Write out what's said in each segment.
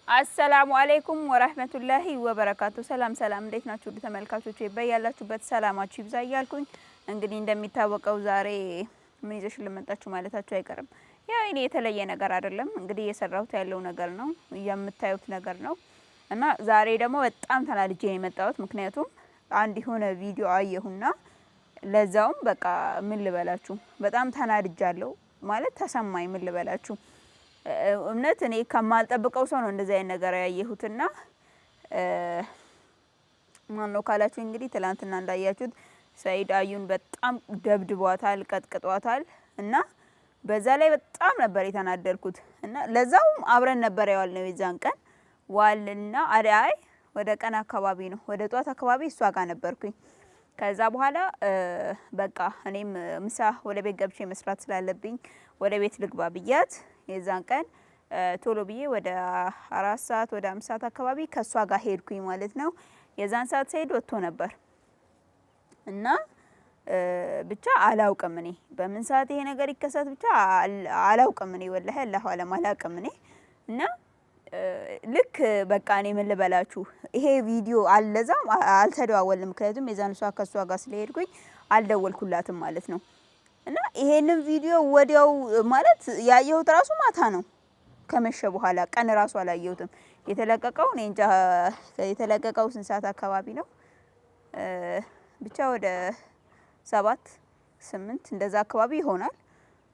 አሰላሙ አለይኩም ወራህመቱላሂ ወበረካቱ። ሰላም እንዴት ናችሁ ተመልካቾቼ? በያላችሁበት ሰላማችሁ ይብዛ እያልኩኝ እንግዲህ እንደሚታወቀው ዛሬ ምን ይዘሽልን መጣችሁ ማለታችሁ አይቀርም። ያው እኔ የተለየ ነገር አይደለም እንግዲህ እየሰራሁት ያለው ነገር ነው የምታዩት ነገር ነው። እና ዛሬ ደግሞ በጣም ተናድጄ ነው የመጣሁት። ምክንያቱም አንድ የሆነ ቪዲዮ አየሁና ለዛውም በቃ ምን ልበላችሁ በጣም ተናድጃለሁ ማለት ተሰማኝ። ምን ልበላችሁ እምነት እኔ ከማልጠብቀው ሰው ነው እንደዚህ አይነት ነገር ያየሁትና ማን ነው ካላችሁ እንግዲህ ትላንትና እንዳያችሁት ሰይድ አዩን በጣም ደብድቧታል፣ ቀጥቅጧታል እና በዛ ላይ በጣም ነበር የተናደድኩት እና ለዛውም አብረን ነበር ያዋልነው የዛን ቀን ዋልና አዳይ ወደ ቀን አካባቢ ነው ወደ ጧት አካባቢ እሷ ጋር ነበርኩኝ። ከዛ በኋላ በቃ እኔም ምሳ ወደ ቤት ገብቼ መስራት ስላለብኝ ወደ ቤት ልግባ ብያት የዛን ቀን ቶሎ ብዬ ወደ 4 ሰዓት ወደ 5 ሰዓት አካባቢ ከሷ ጋር ሄድኩኝ ማለት ነው። የዛን ሰዓት ሰይድ ወጥቶ ነበር እና ብቻ አላውቅም እኔ በምን ሰዓት ይሄ ነገር ይከሰት ብቻ አላውቅም እኔ ወላሂ አላሁ አለም አላውቅም እኔ እና ልክ በቃ እኔ ምን ልበላችሁ ይሄ ቪዲዮ አለዛም አልተደዋወልንም። ምክንያቱም የዛን ሰዓት ከሷ ጋር ስለሄድኩኝ አልደወልኩላትም ማለት ነው። እና ይሄንን ቪዲዮ ወዲያው ማለት ያየሁት ራሱ ማታ ነው ከመሸ በኋላ ቀን ራሱ አላየሁትም። የተለቀቀው እኔ እንጃ የተለቀቀው ስንት ሰዓት አካባቢ ነው ብቻ ወደ 7-8 እንደዛ አካባቢ ይሆናል።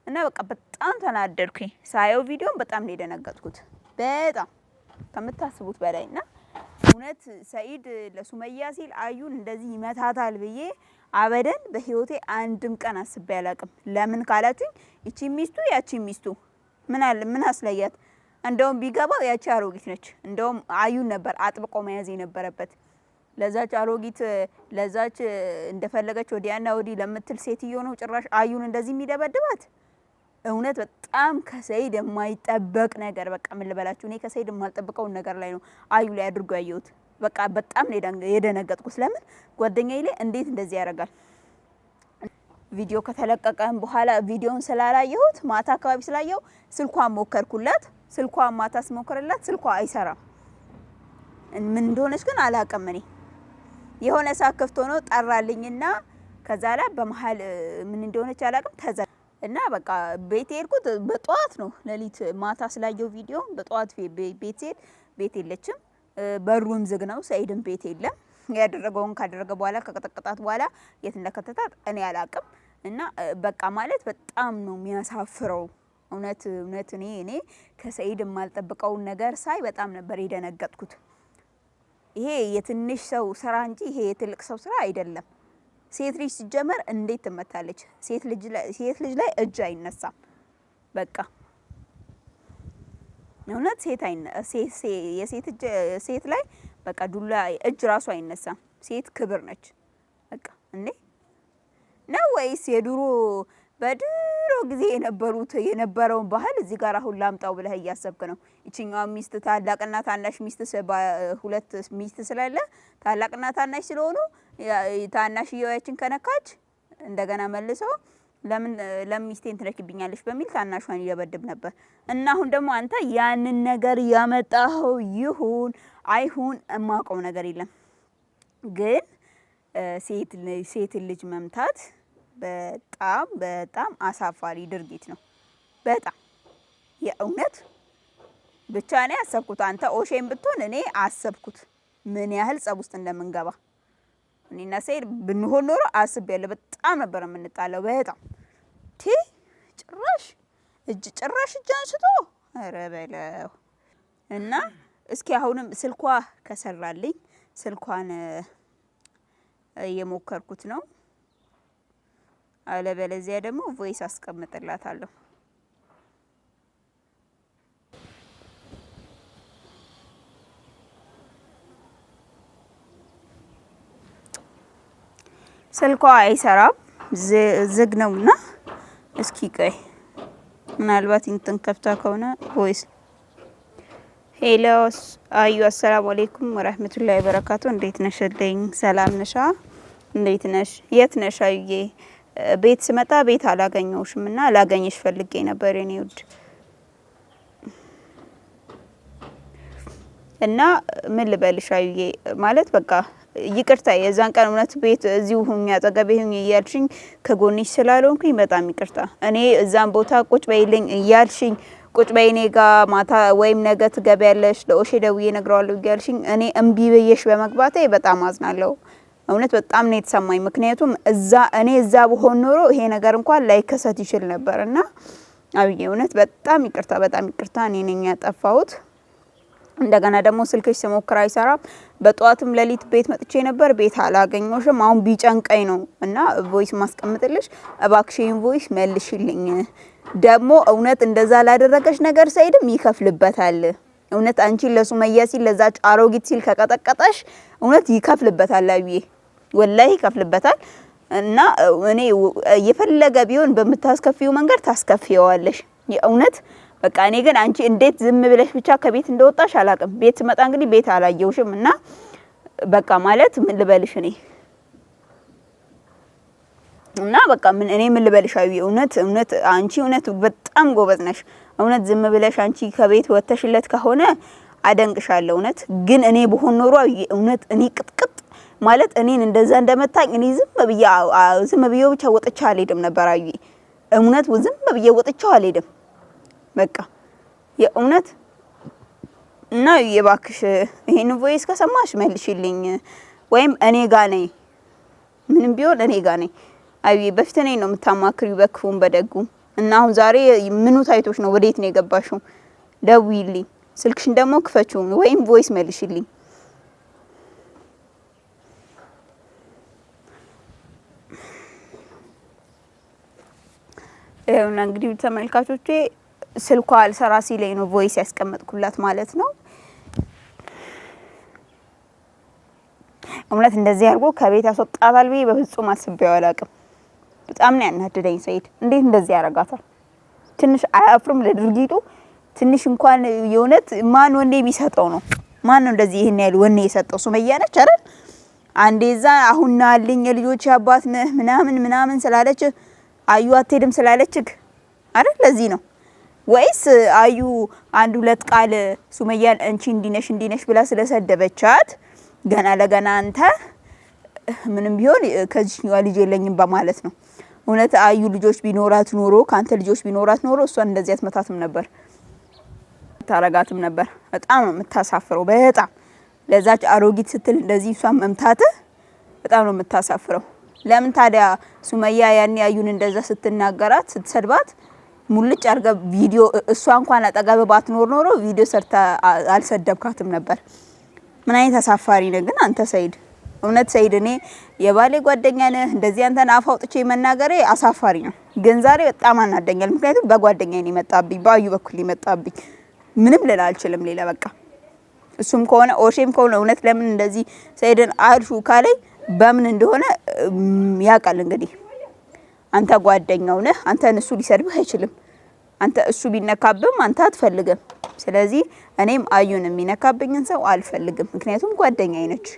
እና በቃ በጣም ተናደድኩኝ ሳየው ቪዲዮን በጣም ነው የደነገጥኩት በጣም ከምታስቡት በላይ እና እውነት ሰይድ ለሱመያ ሲል አዩን እንደዚህ ይመታታል ብዬ አበደን በህይወቴ አንድም ቀን አስቤ አላቅም። ለምን ካላችሁኝ እቺ ሚስቱ ያቺ ሚስቱ ምን አስለያት? እንደውም ቢገባው ያቺ አሮጊት ነች። እንደውም አዩን ነበር አጥብቆ መያዝ የነበረበት። ለዛች አሮጊት ለዛች እንደፈለገች ወዲያና ወዲህ ለምትል ሴትዮ ነው ጭራሽ አዩን እንደዚህ የሚደበድባት። እውነት በጣም ከሰይድ የማይጠበቅ ነገር በቃ ምን ልበላችሁ እኔ ከሰይድ የማልጠብቀው ነገር ላይ ነው አዩ ላይ አድርጎ ያየሁት። በቃ በጣም ነው የደነገጥኩት። ለምን ጓደኛዬ ላይ እንዴት እንደዚህ ያደርጋል? ቪዲዮ ከተለቀቀም በኋላ ቪዲዮን ስላላየሁት ማታ አካባቢ ስላየው ስልኳን ሞከርኩላት። ስልኳን ማታ ስሞክርላት ስልኳ አይሰራም። ምን እንደሆነች ግን አላውቅም። እኔ የሆነ ሰዓት ከፍቶ ነው ጠራልኝና ከዛ ላይ በመሃል ምን እንደሆነች አላውቅም ተዘ እና በቃ ቤት ሄድኩት በጧት ነው ሌሊት ማታ ስላየው ቪዲዮ በጧት ቤት ሄድ ቤት የለችም። በሩም ዝግ ነው። ሰይድም ቤት የለም። ያደረገውን ካደረገ በኋላ ከቀጠቀጣት በኋላ የት እንደከተታት እኔ አላቅም። እና በቃ ማለት በጣም ነው የሚያሳፍረው። እውነት እኔ ከሰይድ የማልጠብቀውን ነገር ሳይ በጣም ነበር የደነገጥኩት። ይሄ የትንሽ ሰው ስራ እንጂ ይሄ የትልቅ ሰው ስራ አይደለም። ሴት ልጅ ሲጀመር እንዴት ትመታለች? ሴት ልጅ ላይ እጅ አይነሳም። በቃ እውነት ሴት ላይ በቃ ዱላ እጅ ራሱ አይነሳም። ሴት ክብር ነች። በቃ እንዴ ነው ወይስ የድሮ በድሮ ጊዜ የነበረውን ባህል እዚህ ጋር አሁን ላምጣው ብለህ እያሰብክ ነው? እቺኛዋ ሚስት ታላቅና ታናሽ ሚስት ሁለት ሚስት ስላለ ታላቅና ታናሽ ስለሆኑ ታናሽየው ያችን ከነካች እንደገና መልሰው ለምን ሚስቴን ትነክብኛለሽ በሚል ታናሿን ይደበድብ ነበር። እና አሁን ደግሞ አንተ ያንን ነገር ያመጣው ይሁን አይሁን የማውቀው ነገር የለም። ግን ሴት ልጅ መምታት በጣም አሳፋሪ ድርጊት ነው። በጣም የእውነት ብቻ እኔ አሰብኩት። አንተ ኦሼም ብትሆን እኔ አሰብኩት ምን ያህል ጸብ ውስጥ እንደምንገባ። እኔና ሰይድ ብንሆን ኖሮ አስቤያለሁ። በጣም ነበር የምንጣለው በጣም ጭራሽ እጅ አንስቶ ኧረ በለው እና እስኪ አሁንም ስልኳ ከሰራልኝ ስልኳን እየሞከርኩት ነው። አለበለዚያ ደግሞ ቮይስ አስቀምጥላታለሁ። ስልኳ አይሰራም ዝግ ነውና እስኪ ቆይ ምናልባት እንትን ከፍታ ከሆነ ቮይስ ሄሎ አዩ አሰላሙ አለይኩም ወራህመቱላሂ ወበረካቱ። እንዴት ነሽልኝ? ሰላም ነሻ? እንዴት ነሽ? የት ነሽ አዩዬ? ቤት ስመጣ ቤት አላገኘውሽም እና ላገኝሽ ፈልጌ ነበር የኔ ውድ። እና ምን ልበልሽ አዩዬ ማለት በቃ ይቅርታ የዛን ቀን እውነት ቤት እዚሁ ሁኝ አጠገቤ ሁኝ እያልሽኝ ከጎንሽ ስላልሆንኩኝ በጣም ይቅርታ። እኔ እዛን ቦታ ቁጭ በይልኝ እያልሽኝ ቁጭ በይ እኔ ጋ ማታ ወይም ነገ ትገቢያለሽ ለኦሼ ደውዬ እነግረዋለሁ እያልሽኝ እኔ እምቢ ብዬሽ በመግባቴ በጣም አዝናለሁ። እውነት በጣም ነው የተሰማኝ። ምክንያቱም እኔ እዛ ብሆን ኖሮ ይሄ ነገር እንኳን ላይከሰት ይችል ነበር። እና አብዬ እውነት በጣም ይቅርታ እኔ ነኝ ያጠፋሁት። እንደገና ደግሞ ስልክሽ ስሞክር አይሰራም። በጧትም ሌሊት ቤት መጥቼ ነበር፣ ቤት አላገኘሁሽም። አሁን ቢጨንቀኝ ነው እና ቮይስ ማስቀምጥልሽ፣ እባክሽን ቮይስ መልሽልኝ። ደግሞ እውነት እንደዛ ላደረገሽ ነገር ሰይድም ይከፍልበታል። እውነት አንቺ ለሱመያ ሲል ለዛች አሮጊት ሲል ከቀጠቀጠሽ እውነት ይከፍልበታል። አብዬ ወላሂ ይከፍልበታል። እና እኔ የፈለገ ቢሆን በምታስከፊው መንገድ ታስከፊዋለሽ የእውነት በቃ እኔ ግን አንቺ እንዴት ዝም ብለሽ ብቻ ከቤት እንደወጣሽ አላቅም። ቤት ስመጣ እንግዲህ ቤት አላየውሽም እና በቃ ማለት ምን ልበልሽ እና በቃ ምን ልበልሽ አይ እውነት አንቺ እውነት በጣም ጎበዝ ነሽ። እውነት ዝም ብለሽ አንቺ ከቤት ወተሽለት ከሆነ አደንቅሻለሁ። እውነት ግን እኔ በሆን ኖሮ እውነት እኔ ቅጥቅጥ ማለት እኔን እንደዛ እንደመታኝ እኔ ዝም ብዬ ብቻ ወጥቻ አልሄድም ነበር። አይ እውነት ዝም ብዬ ወጥቻ አልሄድም በቃ የእውነት እና የባክሽ ይሄን ቮይስ ከሰማሽ መልሽልኝ ወይም እኔ ጋር ነኝ። ምንም ቢሆን እኔ ጋር ነኝ። አይ በፊት ነኝ ነው የምታማክሪው በክፉም በደጉም። እና አሁን ዛሬ ምኑ ታይቶሽ ነው ወዴት ነው የገባሽው? ደውይልኝ፣ ስልክሽን ደግሞ ክፈችው ወይም ቮይስ መልሽልኝ። እና እንግዲህ ተመልካቾቼ ስልኳ አልሰራ ሲለኝ ነው ቮይስ ያስቀመጥኩላት ማለት ነው። እውነት እንደዚህ አድርጎ ከቤት ያስወጣታል ብዬ በፍጹም አስቤው አላውቅም። በጣም ነው ያናደደኝ ሰይድ። እንዴት እንደዚህ ያረጋታል? ትንሽ አያፍርም ለድርጊቱ? ትንሽ እንኳን የእውነት ማን ወኔ ቢሰጠው ነው? ማን ነው እንደዚህ ይሄን ያህል ወኔ የሰጠው? ሱመያ ነች አይደል? አንዴዛ አሁን ናልኝ የልጆች አባት ነህ ምናምን ስላለች አዩ አትሄድም ስላለችክ አይደል? ለዚህ ነው ወይስ አዩ አንድ ሁለት ቃል ሱመያን አንቺ እንዲነሽ ብላ ስለሰደበቻት ገና ለገና አንተ ምንም ቢሆን ከዚህኛው ልጅ የለኝም በማለት ነው? እውነት አዩ ልጆች ቢኖራት ኖሮ ካንተ ልጆች ቢኖራት ኖሮ እሷን እንደዚህ አትመታትም ነበር፣ ታረጋትም ነበር። በጣም ነው የምታሳፍረው። በጣም ለዛች አሮጊት ስትል እንደዚህ እሷን መምታት በጣም ነው የምታሳፍረው። ለምን ታዲያ ሱመያ ያኔ አዩን እንደዛ ስትናገራት ስትሰድባት ሙልጭ አርገ ቪዲዮ እሷ እንኳን አጠገብ ባትኖር ኖሮ ቪዲዮ ሰርታ አልሰደብካትም ነበር? ምን አይነት አሳፋሪ ነህ ግን አንተ ሰይድ። እውነት ሰይድ እኔ የባሌ ጓደኛ ነህ እንደዚህ አንተን አፍ አውጥቼ መናገሬ አሳፋሪ ነው። ግን ዛሬ በጣም አናደኛል። ምክንያቱም በጓደኛዬ ነው የመጣብኝ፣ በአዩ በኩል የመጣብኝ። ምንም ልል አልችልም ሌላ በቃ እሱም ከሆነ ኦሼም ከሆነ እውነት ለምን እንደዚህ ሰይድን አልሹ ካለኝ በምን እንደሆነ ያውቃል። እንግዲህ አንተ ጓደኛው ነህ፣ አንተን እሱ ሊሰድብህ አይችልም። አንተ እሱ ቢነካብም አንተ አትፈልግም። ስለዚህ እኔም አዩን የሚነካብኝን ሰው አልፈልግም። ምክንያቱም ጓደኛዬ ነች፣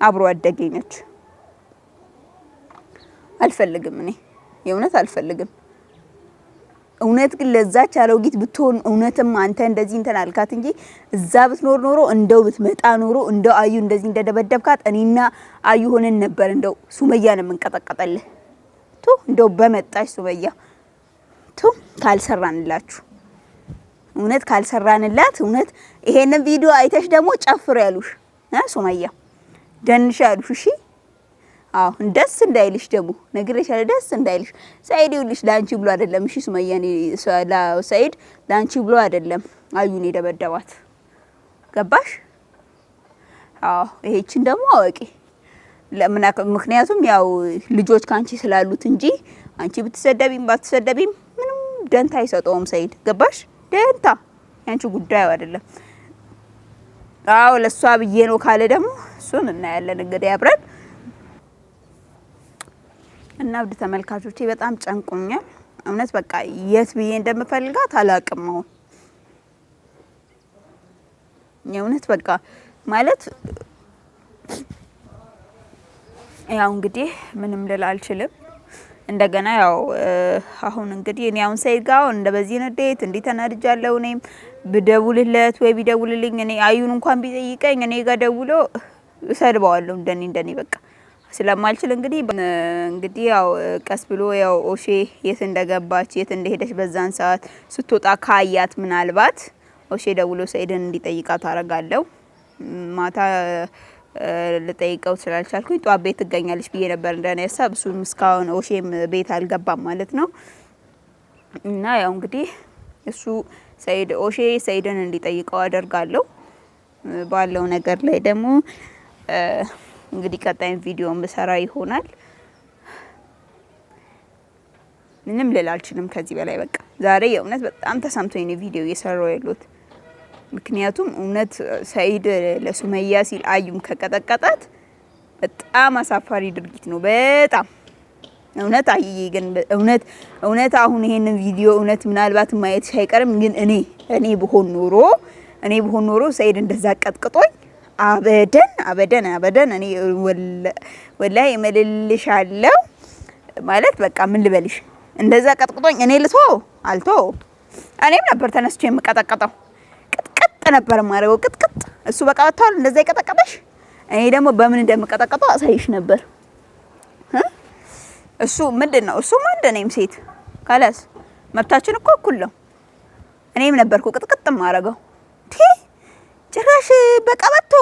አብሮ አደገኝ ነች። አልፈልግም፣ እኔ የእውነት አልፈልግም። እውነት ግን ለዛች አሮጊት ብትሆን እውነትም አንተ እንደዚህ እንትን አልካት እንጂ እዛ ብትኖር ኖሮ እንደው ብትመጣ ኖሮ እንደው አዩ እንደዚህ እንደደበደብካት እኔና አዩ ሆነን ነበር እንደው ሱመያን የምንቀጠቀጠልህ። እንደው በመጣሽ ሱመያ ካልሰራንላችሁ እውነት ካልሰራንላት እውነት ይሄንን ቪዲዮ አይተሽ ደግሞ ጨፍር ያሉሽ ሱመያ ደንሽ ያሉሽ እሺ። አዎ ደስ እንዳይልሽ ደግሞ ነግሬሻለሁ፣ ደስ እንዳይልሽ። ሰይድ ይልሽ ላንቺ ብሎ አይደለም እሺ ሱመያ፣ ሰይድ ላንቺ ብሎ አይደለም አዩን የደበደባት ገባሽ? አዎ ይሄችን ደግሞ አወቂ። ምክንያቱም ያው ልጆች ካንቺ ስላሉት እንጂ አንቺ ብትሰደቢም ባትሰደቢም ምንም ደንታ አይሰጠውም ሰይድ ገባሽ? ደንታ ያንቺ ጉዳዩ አይደለም። አዎ ለሷ ብዬ ነው ካለ ደግሞ እሱን እናያለን እንግዲህ አብረን። እና ውድ ተመልካቾቼ በጣም ጨንቆኛል እውነት በቃ የት ብዬ እንደምፈልጋት አላቅም። የእውነት በቃ ማለት ያው እንግዲህ ምንም ልል አልችልም። እንደገና ያው አሁን እንግዲህ እኔ አሁን ሰይድ ጋር እንደ በዚህ ንዴት እንዴ ተናድጃለሁ። እኔም ብደውልለት ወይ ቢደውልልኝ እኔ አዩን እንኳን ቢጠይቀኝ እኔ ጋር ደውሎ እሰድበዋለሁ እንደኔ በቃ ስለማልችል እንግዲህ ያው ቀስ ብሎ ያው ኦሼ የት እንደገባች የት እንደሄደች በዛን ሰዓት ስትወጣ ካያት ምናልባት ኦሼ ደውሎ ሰይድን እንዲጠይቃት አረጋለሁ። ማታ ልጠይቀው ስላልቻልኩኝ ጧት ቤት ትገኛለች ብዬ ነበር እንደኔ ሀሳብ። እሱም እስካሁን ኦሼም ቤት አልገባም ማለት ነው። እና ያው እንግዲህ እሱ ኦሼ ሰይድን እንዲጠይቀው አደርጋለሁ። ባለው ነገር ላይ ደግሞ እንግዲህ ቀጣይም ቪዲዮን ብሰራ ይሆናል። ምንም ልል አልችልም ከዚህ በላይ በቃ ዛሬ የእውነት በጣም ተሰምቶኝ ነው ቪዲዮ እየሰራው ያሉት። ምክንያቱም እውነት ሰይድ ለሱመያ ሲል አዩም ከቀጠቀጣት በጣም አሳፋሪ ድርጊት ነው። በጣም እውነት አይዬ ግን እውነት አሁን ይሄንን ቪዲዮ እውነት ምናልባት ማየት ሳይቀርም ግን እኔ ብሆን ኖሮ ሰይድ እንደዛ ቀጥቅጦኝ አበደን እኔ ወላሂ እመልልሻለሁ ማለት በቃ ምን ልበልሽ እንደዛ ቀጥቅጦኝ እኔ አልተው እኔም ነበር ተነስቼ የምቀጠቀጠው ቅጥቅጥ ነበር ማረው ቅጥቅጥ እሱ በቃ ወጣው እንደዛ ይቀጠቀጠሽ እኔ ደግሞ በምን እንደምቀጠቀጠው አሳይሽ ነበር። እሱ ምንድነው እሱ እንደኔም ሴት ካላስ መብታችን እኮ እኩል ነው። እኔም ነበርኩ ቅጥቅጥ ማረገው ጭራሽ በቀበቶ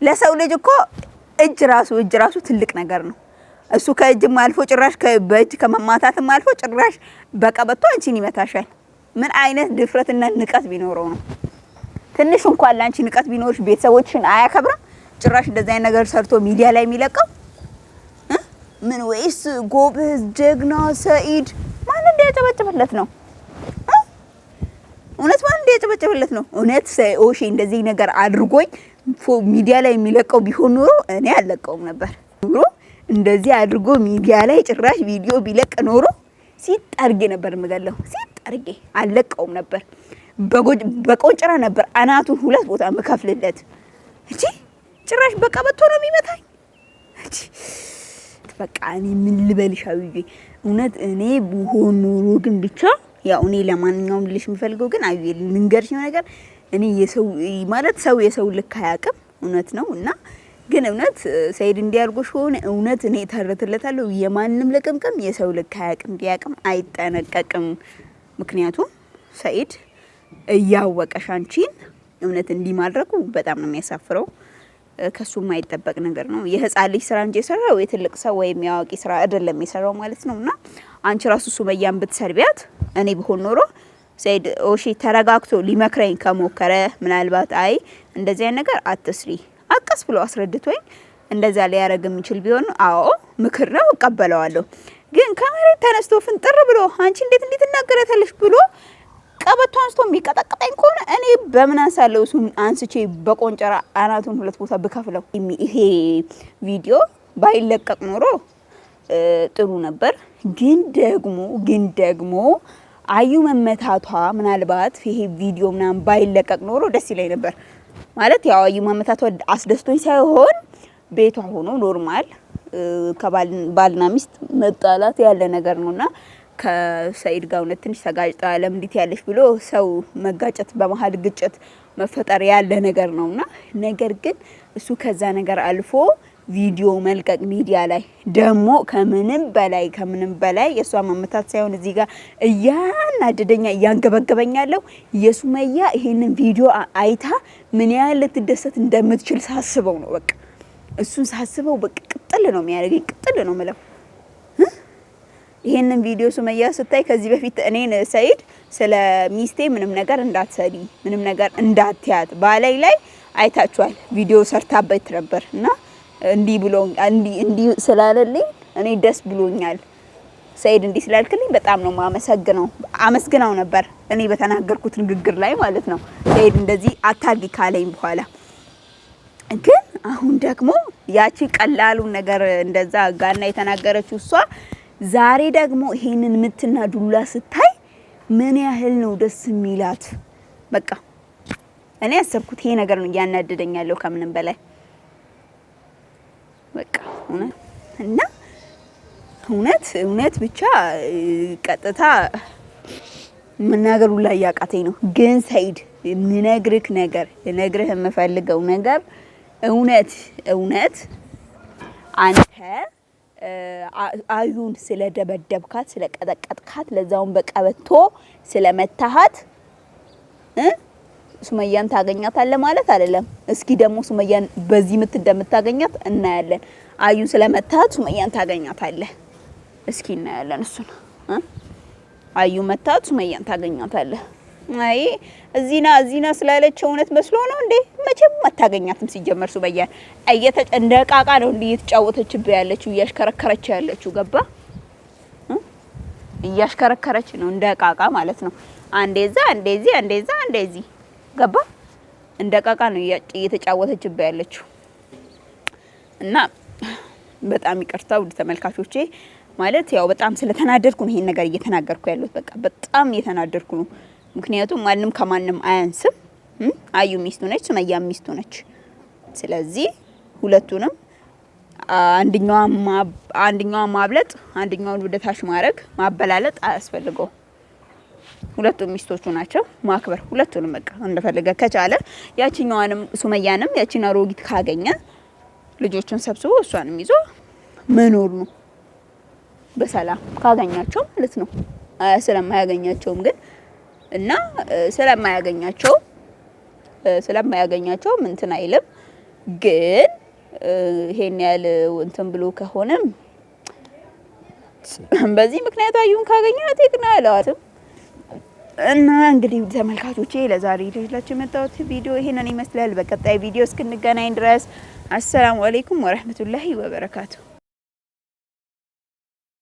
ለሰው ልጅ እኮ እጅ ራሱ ትልቅ ነገር ነው። እሱ ከእጅም አልፎ ጭራሽ በእጅ ከመማታትም አልፎ ጭራሽ በቀበቶ አንቺን ይመታሻል። ምን አይነት ድፍረትና ንቀት ቢኖረው ነው? ትንሽ እንኳን ላንቺ ንቀት ቢኖርሽ ቤተሰቦችሽን አያከብርም? ጭራሽ እንደዛ አይነት ነገር ሰርቶ ሚዲያ ላይ የሚለቀው ምን? ወይስ ጎበዝ ጀግና ሰኢድ ማን እንዲያጨበጭብለት ነው? እውነት ማን እንዲያጨበጭብለት ነው? እውነት ኦሼ እንደዚህ ነገር አድርጎኝ ሚዲያ ላይ የሚለቀው ቢሆን ኖሮ እኔ አልለቀውም ነበር። እንደዚህ አድርጎ ሚዲያ ላይ ጭራሽ ቪዲዮ ቢለቅ ኖሮ ሲጣርጌ ነበር የምገለው። ሲጣርጌ አልለቀውም ነበር። በቆንጭራ ነበር አናቱን 2 ቦታ መከፍልለት እንጂ ጭራሽ በቀበቶ ነው የሚመታኝ። በቃ እኔ ምን ልበልሽ አዩዬ እውነት እኔ ብሆን ኖሮ ግን ብቻ ያው እኔ ለማንኛውም ልልሽ የምፈልገው ግን አዩዬ ልንገርሽ ነገር እኔ ሰው የሰው ልክ አያውቅም እውነት ነው። እና ግን እውነት ሰይድ እንዲያርጎሽ ሆነ እውነት እኔ ተረተለታለሁ የማንም ልቅምቅም የሰው ልክ አያውቅም ቢያውቅም አይጠነቀቅም። ምክንያቱም ሰይድ እያወቀሽ አንቺን እውነት እንዲማድረጉ በጣም ነው የሚያሳፍረው። ከሱ የማይጠበቅ ነገር ነው። የህፃን ልጅ ስራ እንጂ የሰራው የትልቅ ሰው ወይም ያዋቂ ስራ አይደለም የሰራው ማለት ነውና አንቺ ራሱ ሱመያን ብትሰርቢያት እኔ ብሆን ኖሮ ሰይድ ኦሼ ተረጋግቶ ሊመክረኝ ከሞከረ ምናልባት አይ እንደዚህ አይነት ነገር አትስሪ አቀስ ብሎ አስረድቶኝ እንደዛ ሊያረግ የሚችል ቢሆን አዎ ምክር ነው እቀበለዋለሁ። ግን ከመሬት ተነስቶ ፍንጥር ብሎ አንቺ እንዴት እናገረታለሽ ብሎ ቀበቶ አንስቶ የሚቀጠቅጠኝ ከሆነ እኔ በምን አንሳለው እሱን አንስቼ በቆንጨራ አናቱን 2 ቦታ ብከፍለው። ይሄ ቪዲዮ ባይለቀቅ ኖሮ ጥሩ ነበር። ግን ደግሞ አዩ መመታቷ ምናልባት ይሄ ቪዲዮ ምናምን ባይለቀቅ ኖሮ ደስ ይለኝ ነበር። ማለት ያው አዩ መመታቷ አስደስቶኝ ሳይሆን ቤቷ ሆኖ ኖርማል ከባልና ሚስት መጣላት ያለ ነገር ነውና ከሰይድ ጋር እውነት ትንሽ ተጋጭታ ለምንድት ያለሽ ብሎ ሰው መጋጨት በመሀል ግጭት መፈጠር ያለ ነገር ነውና ነገር ግን እሱ ከዛ ነገር አልፎ ቪዲዮ መልቀቅ ሚዲያ ላይ ደግሞ ከምንም በላይ የሷ መመታት ሳይሆን እዚህ ጋር እያናደደኛ እያንገበገበኛለው የሱመያ ይሄንን ቪዲዮ አይታ ምን ያህል ልትደሰት እንደምትችል ሳስበው ነው። በቃ እሱን ሳስበው በቃ ቅጥል ነው የሚያደርገኝ ቅጥል ነው ማለት ይሄንን ቪዲዮ ሱመያ ስታይ ከዚህ በፊት እኔን ሰይድ ስለ ሚስቴ ምንም ነገር እንዳትሰሪ ምንም ነገር እንዳትያት ባላይ ላይ አይታችኋል ቪዲዮ ሰርታበት ነበርና እንዲ ስላለልኝ እኔ ደስ ብሎኛል። ሰይድ እንዲ ስላልክልኝ በጣም ነው ማመሰግነው አመስግናው ነበር እኔ በተናገርኩት ንግግር ላይ ማለት ነው። ሰይድ እንደዚህ አታርጊ ካለኝ በኋላ ግን አሁን ደግሞ ያቺ ቀላሉ ነገር እንደዛ ጋና የተናገረችው እሷ ዛሬ ደግሞ ይሄንን ምትና ዱላ ስታይ ምን ያህል ነው ደስ የሚላት። በቃ እኔ ያሰብኩት ይሄ ነገር ነው ያናደደኛለው ከምንም በላይ በቃ እና እውነት ብቻ ቀጥታ መናገሩ ላይ ያቃተኝ ነው። ግን ሰይድ ልነግርህ የምፈልገው ነገር እውነት አንተ አዩን ስለደበደብካት ስለቀጠቀጥካት ለዛውን በቀበቶ ስለመታሃት ሱመያን ታገኛታለህ ማለት አይደለም። እስኪ ደግሞ ሱመያን በዚህ ምት እንደምታገኛት እናያለን። አዩን ስለመታሃት ሱመያን ታገኛታለህ። እስኪ እናያለን እሱን። አዩ መታት ሱመያን ታገኛታለህ። አይ እዚና ስላለች እውነት መስሎ ነው እንዴ? መቼም አታገኛትም። ሲጀመር ሱመያን እንደ ዕቃ ነው እንዴ እየተጫወተችብህ ያለችው፣ እያሽከረከረች ያለችው። ገባ? እያሽከረከረች ነው እንደ ዕቃ ማለት ነው። አንዴዛ እንደዚህ ገባ? እንደ ዕቃ ነው እየተጫወተችብህ ያለችው። እና በጣም ይቅርታ ውድ ተመልካቾቼ፣ ማለት ያው በጣም ስለተናደድኩ ነው ይሄን ነገር እየተናገርኩ ያለሁት። በቃ በጣም እየተናደድኩ ነው። ምክንያቱም ማንም ከማንም አያንስም። አዩ ሚስቱ ነች፣ ሱመያ ሚስቱ ነች። ስለዚህ ሁለቱንም አንደኛዋ ማብለጥ፣ አንደኛውን ወደ ታች ማድረግ፣ ማበላለጥ አያስፈልገው። ሁለቱም ሚስቶቹ ናቸው። ማክበር ሁለቱንም በቃ እንደፈለገ ከቻለ ያቺኛዋንም ሱመያንም ያቺን አሮጊት ካገኘ ልጆቹን ሰብስቦ እሷንም ይዞ መኖር ነው በሰላም ካገኛቸው ማለት ነው። ስለማያገኛቸውም ግን እና ስለማያገኛቸው እንትን አይልም። ግን ይሄን ያህል እንትን ብሎ ከሆነም በዚህ ምክንያት አዩን ካገኛት ይቅናለዋትም። እና እንግዲህ ተመልካቾቼ ለዛሬ ይዤላችሁ የመጣሁት ቪዲዮ ይሄንን ይመስላል። በቀጣይ ቪዲዮ እስክንገናኝ ድረስ አሰላሙ አለይኩም ወራህመቱላሂ ወበረካቱ።